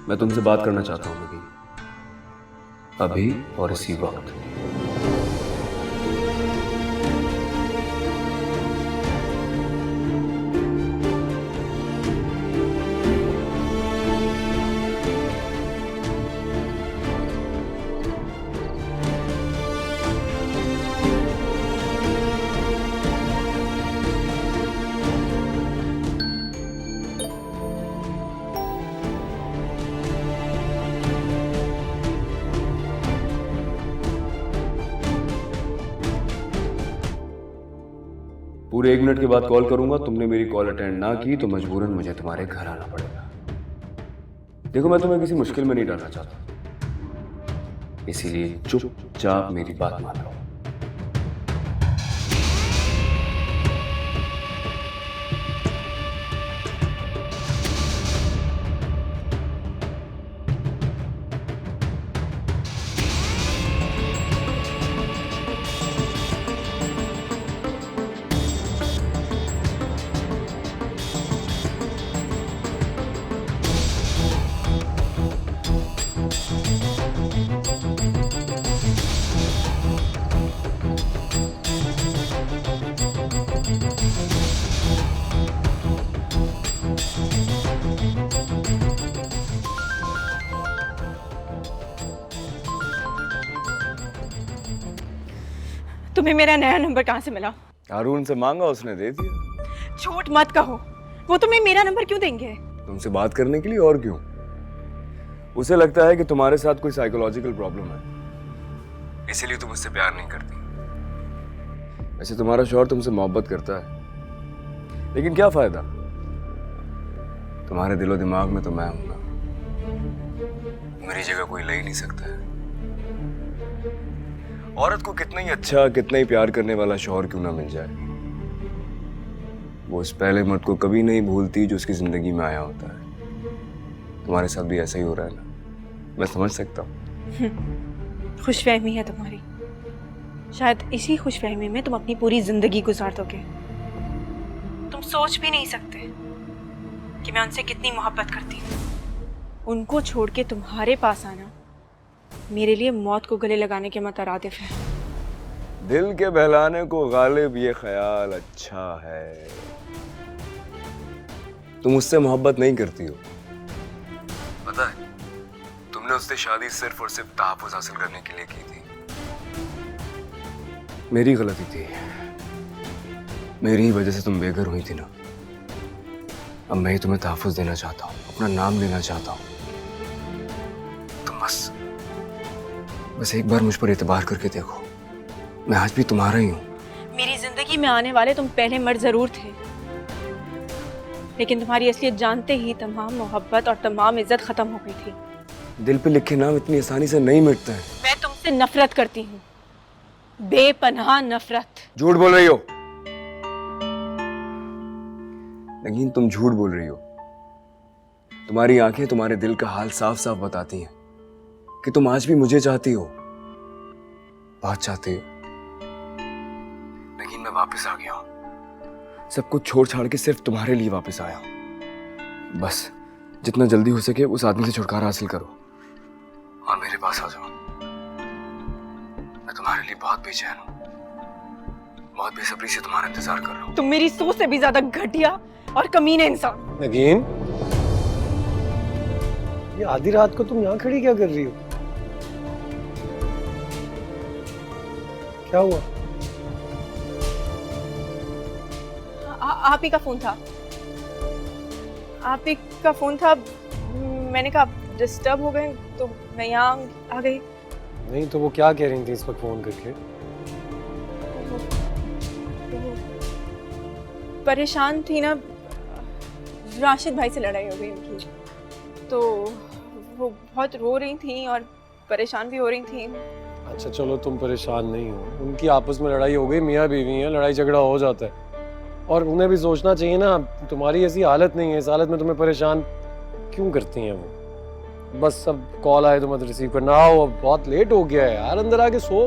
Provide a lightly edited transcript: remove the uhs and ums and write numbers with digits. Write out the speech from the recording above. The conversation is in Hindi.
मैं तुमसे बात करना चाहता हूँ नगीन, अभी और इसी वक्त। पूरे 1 मिनट के बाद कॉल करूंगा। तुमने मेरी कॉल अटेंड ना की तो मजबूरन मुझे तुम्हारे घर आना पड़ेगा। देखो, मैं तुम्हें किसी मुश्किल में नहीं डालना चाहता, इसीलिए चुपचाप मेरी बात मान लो। तुम्हें मेरा नया नंबर कहाँ से मिला? हारून से मांगा, उसने दे दिया। झूठ मत कहो, वो तुम्हें मेरा नंबर क्यों देंगे? तुमसे बात करने के लिए, और क्यों। उसे लगता है कि तुम्हारे साथ कोई साइकोलॉजिकल प्रॉब्लम है, इसीलिए तुम उससे प्यार नहीं करती। वैसे तुम्हारा शौहर तुमसे मोहब्बत करता है, लेकिन क्या फायदा, तुम्हारे दिलो दिमाग में तो मैं हूं ना। मेरी जगह कोई ले ही नहीं सकता है। औरत को कितना ही अच्छा, कितना ही प्यार करने वाला शौहर क्यों ना मिल जाए, वो उस पहले मर्द को कभी नहीं भूलती जो उसकी जिंदगी में आया होता है। तुम्हारे साथ भी ऐसा ही हो रहा है ना, मैं समझ सकता हूँ। खुशफहमी है तुम्हारी, शायद इसी खुशफहमी में तुम अपनी पूरी जिंदगी गुजार दोगे। तुम सोच भी नहीं सकते कि मैं उनसे कितनी मोहब्बत करती हूँ। उनको छोड़ के तुम्हारे पास आना मेरे लिए मौत को गले लगाने के मुतरादिफ है। दिल के बहलाने को गालिब ये ख्याल अच्छा है। तुम उससे मोहब्बत नहीं करती हो, पता है। तुमने उससे शादी सिर्फ और सिर्फ तहफ़्फ़ुज़ हासिल करने के लिए की थी। मेरी गलती थी, मेरी ही वजह से तुम बेघर हुई थी ना। अब मैं ही तुम्हें तहफ़्फ़ुज़ देना चाहता हूँ, अपना नाम लेना चाहता हूँ। तुम बस एक बार मुझ पर एतबार करके देखो, मैं आज भी तुम्हारा ही हूँ। मेरी जिंदगी में आने वाले तुम पहले मर्द जरूर थे, लेकिन तुम्हारी असलियत जानते ही तमाम मोहब्बत और तमाम इज्जत खत्म हो गई थी। दिल पे लिखे नाम इतनी आसानी से नहीं मिटते हैं। मैं तुमसे नफरत करती हूँ, बेपनाह नफरत। झूठ बोल रही हो नगीन, तुम झूठ बोल रही हो। तुम्हारी आंखें तुम्हारे दिल का हाल साफ साफ बताती हैं कि तुम आज भी मुझे चाहती हो, बहुत चाहती हो। लेकिन मैं वापस आ गया हूं, सब कुछ छोड़ छाड़ के सिर्फ तुम्हारे लिए वापस आया हूं। बस जितना जल्दी हो सके उस आदमी से छुटकारा हासिल करो और मेरे पास आ जाओ। मैं तुम्हारे लिए बहुत बेचैन हूं, बहुत बेसब्री से तुम्हारा इंतजार कर रहा हूं। तुम मेरी सोच से भी ज्यादा घटिया और कमीने इंसान। नगीन, ये आधी रात को तुम यहाँ खड़ी क्या कर रही हो? क्या हुआ? आप ही का फोन था, आप ही का फोन था। मैंने कहा डिस्टर्ब हो गए तो मैं यहाँ आ गई। नहीं तो वो क्या कह रही थी इस वक्त फोन करके? परेशान थी ना, राशिद भाई से लड़ाई हो गई उनकी, तो वो बहुत रो रही थी और परेशान भी हो रही थी। अच्छा चलो, तुम परेशान नहीं हो। उनकी आपस में लड़ाई हो गई, मियाँ बीवी है, लड़ाई झगड़ा हो जाता है और उन्हें भी सोचना चाहिए ना। तुम्हारी ऐसी हालत नहीं है, इस हालत में तुम्हें परेशान क्यों करती हैं वो? बस अब कॉल आए तो मत रिसीव करना। आओ, अब बहुत लेट हो गया है यार, अंदर आके सो।